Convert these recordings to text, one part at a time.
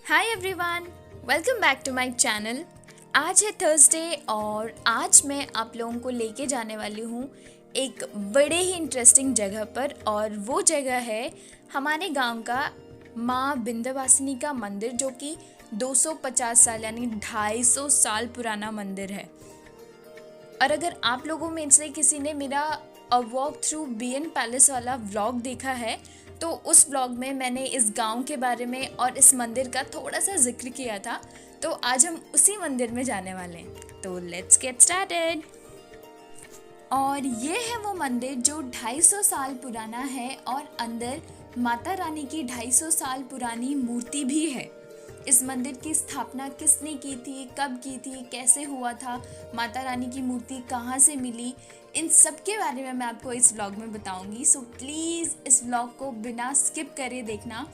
Hi everyone, welcome back to my channel. आज है Thursday और आज मैं आप लोगों को लेके जाने वाली हूँ एक बड़े ही इंटरेस्टिंग जगह पर। और वो जगह है हमारे गांव का माँ विंध्यवासिनी का मंदिर, जो कि 250 साल यानी 250 साल पुराना मंदिर है। और अगर आप लोगों में से किसी ने मेरा a walk through BN palace वाला व्लॉग देखा है तो उस व्लॉग में मैंने इस गांव के बारे में और इस मंदिर का थोड़ा सा जिक्र किया था। तो आज हम उसी मंदिर में जाने वाले हैं, तो लेट्स गेट स्टार्टेड। और ये है वो मंदिर जो 250 साल पुराना है और अंदर माता रानी की 250 साल पुरानी मूर्ति भी है। इस मंदिर की स्थापना किसने की थी, कब की थी, कैसे हुआ था, माता रानी की मूर्ति कहाँ से मिली, इन सब के बारे में मैं आपको इस व्लॉग में बताऊंगी। सो प्लीज़ इस व्लॉग को बिना स्किप करे देखना।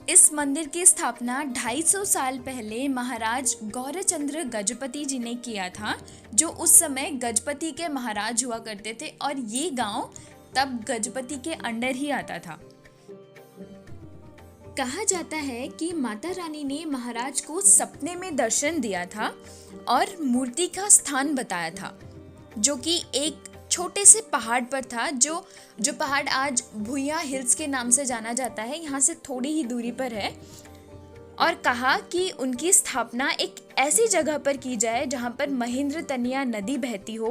इस मंदिर की स्थापना 250 साल पहले महाराज गौरचंद्र गजपति जी ने किया था, जो उस समय गजपति के महाराज हुआ करते थे और ये गांव तब गजपति के अंडर ही आता था। कहा जाता है कि माता रानी ने महाराज को सपने में दर्शन दिया था और मूर्ति का स्थान बताया था, जो कि एक छोटे से पहाड़ पर था, जो पहाड़ आज भुइया हिल्स के नाम से जाना जाता है, यहाँ से थोड़ी ही दूरी पर है। और कहा कि उनकी स्थापना एक ऐसी जगह पर की जाए जहाँ पर महेंद्र तनिया नदी बहती हो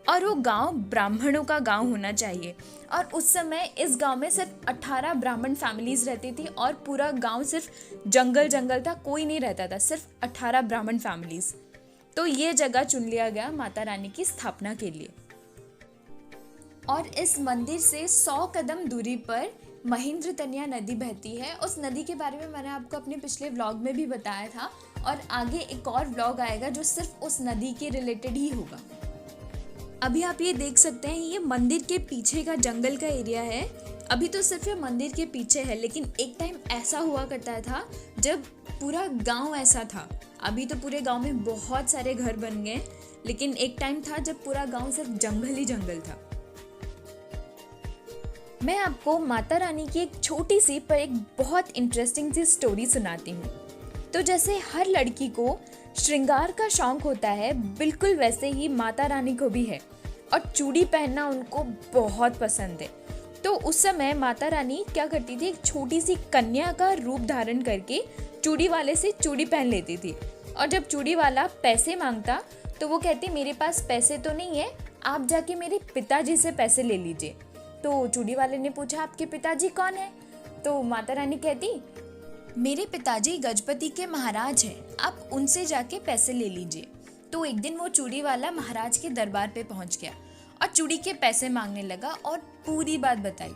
और वो गांव ब्राह्मणों का गांव होना चाहिए। और उस समय इस गांव में सिर्फ 18 ब्राह्मण फैमिलीज रहती थी और पूरा गांव सिर्फ जंगल जंगल था, कोई नहीं रहता था, सिर्फ 18 ब्राह्मण फैमिलीज। तो ये जगह चुन लिया गया माता रानी की स्थापना के लिए। और इस मंदिर से 100 कदम दूरी पर महेंद्र तनिया नदी बहती है। उस नदी के बारे में मैंने आपको अपने पिछले व्लॉग में भी बताया था और आगे एक और व्लॉग आएगा जो सिर्फ उस नदी के रिलेटेड ही होगा। अभी आप ये देख सकते हैं, ये मंदिर के पीछे का जंगल का एरिया है। अभी तो सिर्फ ये मंदिर के पीछे है, लेकिन एक टाइम ऐसा हुआ करता था जब पूरा गांव ऐसा था। अभी तो पूरे गांव में बहुत सारे घर बन गए, लेकिन एक टाइम था जब पूरा गांव सिर्फ जंगल ही जंगल था। मैं आपको माता रानी की एक छोटी सी पर एक बहुत इंटरेस्टिंग सी स्टोरी सुनाती हूँ। तो जैसे हर लड़की को श्रृंगार का शौक होता है, बिल्कुल वैसे ही माता रानी को भी है और चूड़ी पहनना उनको बहुत पसंद है। तो उस समय माता रानी क्या करती थी, एक छोटी सी कन्या का रूप धारण करके चूड़ी वाले से चूड़ी पहन लेती थी। और जब चूड़ी वाला पैसे मांगता तो वो कहती, मेरे पास पैसे तो नहीं है, आप जाके मेरे पिताजी से पैसे ले लीजिए। तो चूड़ी वाले ने पूछा, आपके पिताजी कौन है? तो माता रानी कहती, मेरे पिताजी गजपति के महाराज हैं, आप उनसे जाके पैसे ले लीजिए। तो एक दिन वो चूड़ी वाला महाराज के दरबार पे पहुंच गया और चूड़ी के पैसे मांगने लगा और पूरी बात बताई।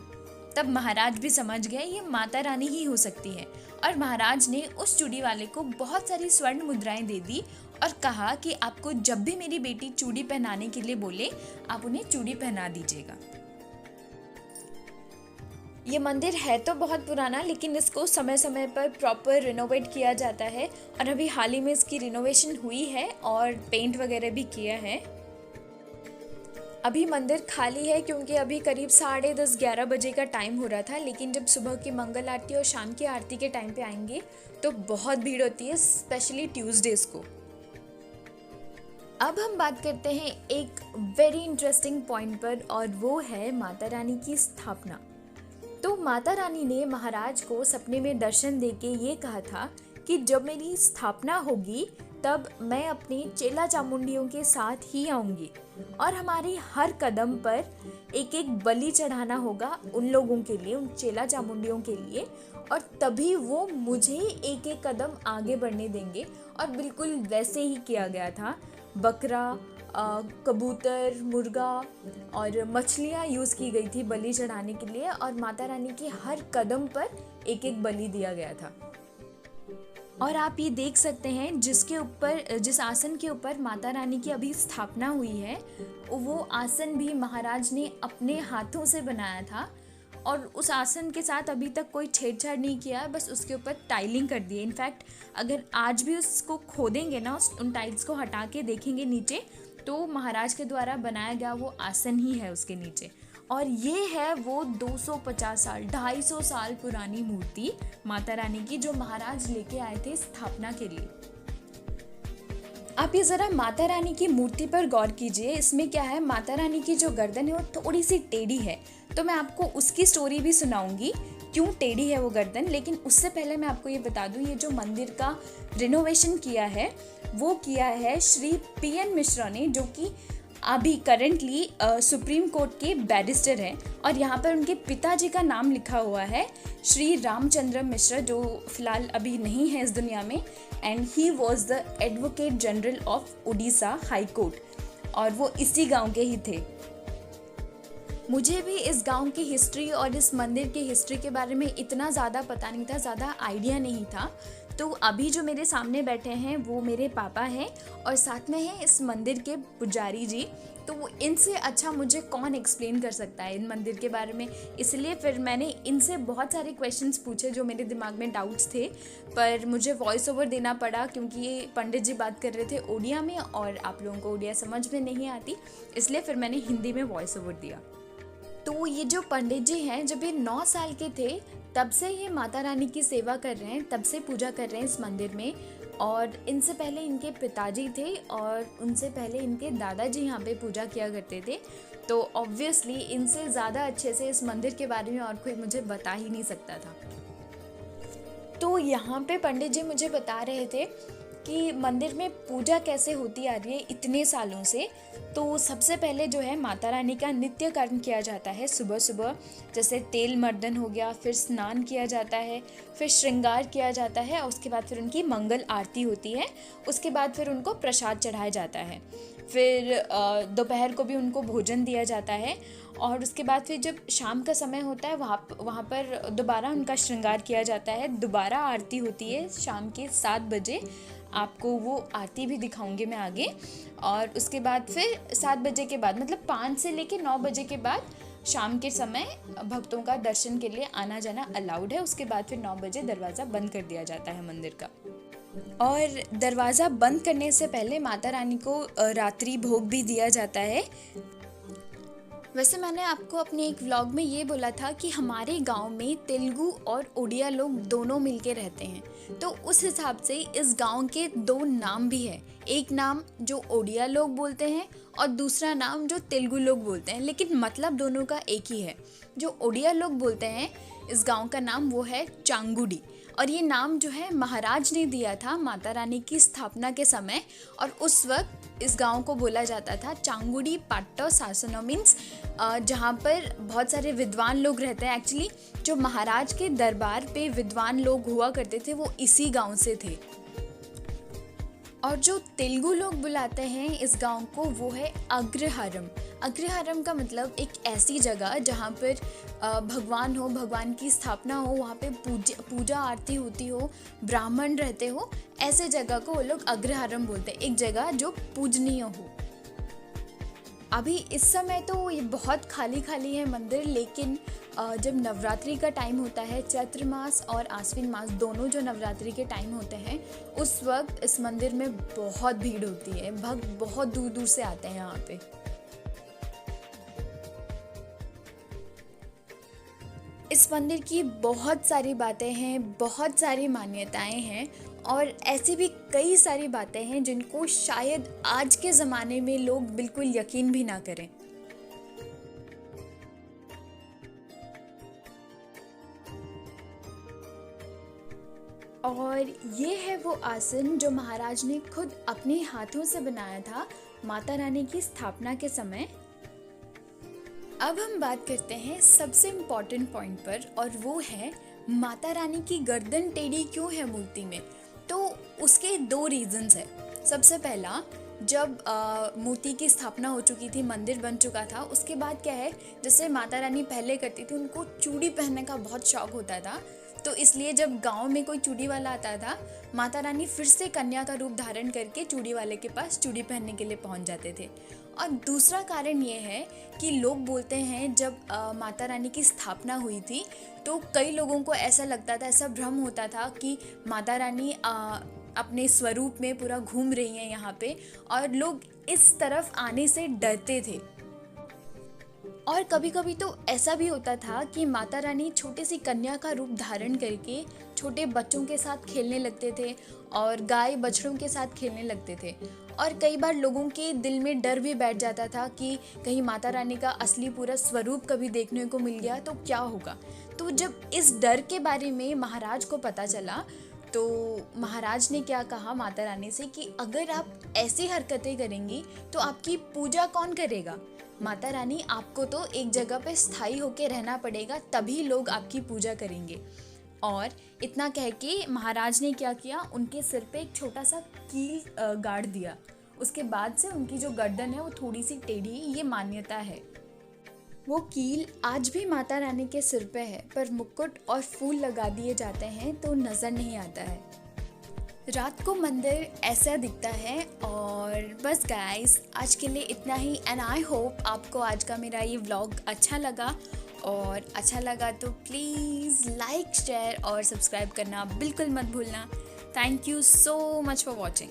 तब महाराज भी समझ गए ये माता रानी ही हो सकती है और महाराज ने उस चूड़ी वाले को बहुत सारी स्वर्ण मुद्राएं दे दी और कहा कि आपको जब भी मेरी बेटी चूड़ी पहनाने के लिए बोले, आप उन्हें चूड़ी पहना दीजिएगा। ये मंदिर है तो बहुत पुराना, लेकिन इसको समय समय पर प्रॉपर रिनोवेट किया जाता है और अभी हाल ही में इसकी रिनोवेशन हुई है और पेंट वगैरह भी किया है। अभी मंदिर खाली है क्योंकि अभी करीब 10:30-11 बजे का टाइम हो रहा था, लेकिन जब सुबह की मंगल आरती और शाम की आरती के टाइम पे आएंगे तो बहुत भीड़ होती है, स्पेशली ट्यूसडेज को। अब हम बात करते हैं एक वेरी इंटरेस्टिंग पॉइंट पर, और वो है माता रानी की स्थापना। तो माता रानी ने महाराज को सपने में दर्शन देके ये कहा था कि जब मेरी स्थापना होगी तब मैं अपने चेला चामुंडियों के साथ ही आऊँगी और हमारी हर कदम पर एक एक बलि चढ़ाना होगा उन लोगों के लिए, उन चेला चामुंडियों के लिए, और तभी वो मुझे एक एक कदम आगे बढ़ने देंगे। और बिल्कुल वैसे ही किया गया था। बकरा, कबूतर, मुर्गा और मछलियाँ यूज़ की गई थी बलि चढ़ाने के लिए और माता रानी के हर कदम पर एक एक बलि दिया गया था। और आप ये देख सकते हैं जिस आसन के ऊपर माता रानी की अभी स्थापना हुई है, वो आसन भी महाराज ने अपने हाथों से बनाया था और उस आसन के साथ अभी तक कोई छेड़छाड़ नहीं किया, बस उसके ऊपर टाइलिंग कर दी है। इनफैक्ट अगर आज भी उसको खोदेंगे ना, उन टाइल्स को हटा के देखेंगे नीचे, तो महाराज के द्वारा बनाया गया वो आसन ही है उसके नीचे। और ये है वो 250 साल 250 साल पुरानी मूर्ति माता रानी की, जो महाराज लेके आए थे स्थापना के लिए। आप ये ज़रा माता रानी की मूर्ति पर गौर कीजिए। इसमें क्या है, माता रानी की जो गर्दन है वो थोड़ी सी टेढ़ी है। तो मैं आपको उसकी स्टोरी भी सुनाऊंगी, क्यों टेढ़ी है वो गर्दन। लेकिन उससे पहले मैं आपको ये बता दूं, ये जो मंदिर का रिनोवेशन किया है वो किया है श्री PN मिश्रा ने, जो कि अभी करेंटली सुप्रीम कोर्ट के बैरिस्टर हैं। और यहाँ पर उनके पिताजी का नाम लिखा हुआ है श्री रामचंद्र मिश्रा, जो फिलहाल अभी नहीं है इस दुनिया में। And he was the advocate general of Orissa high court, और वो इसी गांव के ही थे। मुझे भी इस गांव की हिस्ट्री और इस मंदिर की हिस्ट्री के बारे में इतना ज़्यादा पता नहीं था, ज़्यादा आइडिया नहीं था। तो अभी जो मेरे सामने बैठे हैं वो मेरे पापा हैं, और साथ में हैं इस मंदिर के पुजारी जी। तो वो इनसे अच्छा मुझे कौन एक्सप्लेन कर सकता है इन मंदिर के बारे में। इसलिए फिर मैंने इनसे बहुत सारे क्वेश्चंस पूछे जो मेरे दिमाग में डाउट्स थे, पर मुझे वॉइस ओवर देना पड़ा क्योंकि ये पंडित जी बात कर रहे थे उड़िया में, और आप लोगों को उड़िया समझ में नहीं आती, इसलिए फिर मैंने हिंदी में वॉइस ओवर दिया। तो ये जो पंडित जी हैं, जब ये 9 साल के थे तब से ये माता रानी की सेवा कर रहे हैं, तब से पूजा कर रहे हैं इस मंदिर में। और इनसे पहले इनके पिताजी थे, और उनसे पहले इनके दादाजी यहाँ पे पूजा किया करते थे। तो ऑब्वियसली इनसे ज़्यादा अच्छे से इस मंदिर के बारे में और कोई मुझे बता ही नहीं सकता था। तो यहाँ पे पंडित जी मुझे बता रहे थे कि मंदिर में पूजा कैसे होती आ रही है इतने सालों से। तो सबसे पहले जो है माता रानी का नित्य कर्म किया जाता है सुबह सुबह, जैसे तेल मर्दन हो गया, फिर स्नान किया जाता है, फिर श्रृंगार किया जाता है, और उसके बाद फिर उनकी मंगल आरती होती है। उसके बाद फिर उनको प्रसाद चढ़ाया जाता है, फिर दोपहर को भी उनको भोजन दिया जाता है। और उसके बाद फिर जब शाम का समय होता है वहाँ पर दोबारा उनका श्रृंगार किया जाता है, दोबारा आरती होती है शाम के 7 बजे। आपको वो आरती भी दिखाऊंगी मैं आगे। और उसके बाद फिर 7 बजे के बाद, मतलब 5 से लेके 9 बजे के बाद शाम के समय भक्तों का दर्शन के लिए आना जाना अलाउड है। उसके बाद फिर 9 बजे दरवाज़ा बंद कर दिया जाता है मंदिर का। और दरवाज़ा बंद करने से पहले माता रानी को रात्रि भोग भी दिया जाता है। वैसे मैंने आपको अपने एक व्लॉग में ये बोला था कि हमारे गांव में तेलुगु और उड़िया लोग दोनों मिलके रहते हैं। तो उस हिसाब से इस गांव के 2 नाम भी हैं, एक नाम जो उड़िया लोग बोलते हैं और दूसरा नाम जो तेलुगु लोग बोलते हैं, लेकिन मतलब दोनों का एक ही है। जो उड़िया लोग बोलते हैं इस गांव का नाम वो है चांगुडी, और ये नाम जो है महाराज ने दिया था माता रानी की स्थापना के समय। और उस वक्त इस गांव को बोला जाता था चांगुडी पाट्टो सासनो, मीन्स जहाँ पर बहुत सारे विद्वान लोग रहते हैं। एक्चुअली जो महाराज के दरबार पे विद्वान लोग हुआ करते थे वो इसी गांव से थे। और जो तेलुगु लोग बुलाते हैं इस गांव को वो है अग्रहारम। अग्रहारम का मतलब एक ऐसी जगह जहाँ पर भगवान हो, भगवान की स्थापना हो, वहाँ पे पूजा आरती होती हो, ब्राह्मण रहते हो, ऐसे जगह को वो लोग अग्रहारम बोलते हैं, एक जगह जो पूजनीय हो। अभी इस समय तो ये बहुत खाली खाली है मंदिर, लेकिन जब नवरात्रि का टाइम होता है, चैत्र मास और आश्विन मास दोनों जो नवरात्रि के टाइम होते हैं, उस वक्त इस मंदिर में बहुत भीड़ होती है। भक्त बहुत दूर दूर से आते हैं यहाँ पे। इस मंदिर की बहुत सारी बातें हैं, बहुत सारी मान्यताएं हैं, और ऐसी भी कई सारी बातें हैं जिनको शायद आज के ज़माने में लोग बिल्कुल यकीन भी ना करें। और ये है वो आसन जो महाराज ने खुद अपने हाथों से बनाया था माता रानी की स्थापना के समय। अब हम बात करते हैं सबसे इम्पॉर्टेंट पॉइंट पर, और वो है माता रानी की गर्दन टेढ़ी क्यों है मूर्ति में। तो उसके 2 रीजंस है। सबसे पहला, जब मूर्ति की स्थापना हो चुकी थी, मंदिर बन चुका था, उसके बाद क्या है, जैसे माता रानी पहले करती थी, उनको चूड़ी पहनने का बहुत शौक होता था। तो इसलिए जब गांव में कोई चूड़ी वाला आता था, माता रानी फिर से कन्या का रूप धारण करके चूड़ी वाले के पास चूड़ी पहनने के लिए पहुंच जाते थे। और दूसरा कारण ये है कि लोग बोलते हैं जब माता रानी की स्थापना हुई थी तो कई लोगों को ऐसा लगता था, ऐसा भ्रम होता था कि माता रानी अपने स्वरूप में पूरा घूम रही हैं यहाँ पे, और लोग इस तरफ आने से डरते थे। और कभी कभी तो ऐसा भी होता था कि माता रानी छोटी सी कन्या का रूप धारण करके छोटे बच्चों के साथ खेलने लगते थे और गाय बछड़ों के साथ खेलने लगते थे। और कई बार लोगों के दिल में डर भी बैठ जाता था कि कहीं माता रानी का असली पूरा स्वरूप कभी देखने को मिल गया तो क्या होगा। तो जब इस डर के बारे में महाराज को पता चला तो महाराज ने क्या कहा माता रानी से कि अगर आप ऐसी हरकतें करेंगी तो आपकी पूजा कौन करेगा। माता रानी आपको तो एक जगह पे स्थायी होकर रहना पड़ेगा, तभी लोग आपकी पूजा करेंगे। और इतना कह के महाराज ने क्या किया, उनके सिर पे एक छोटा सा कील गाड़ दिया। उसके बाद से उनकी जो गर्दन है वो थोड़ी सी टेढ़ी, ये मान्यता है। वो कील आज भी माता रानी के सिर पे है, पर मुकुट और फूल लगा दिए जाते हैं तो नज़र नहीं आता है। रात को मंदिर ऐसा दिखता है। और बस गाइस, आज के लिए इतना ही। एंड आई होप आपको आज का मेरा ये व्लॉग अच्छा लगा, और अच्छा लगा तो प्लीज़ लाइक, शेयर और सब्सक्राइब करना बिल्कुल मत भूलना। Thank you so much for watching.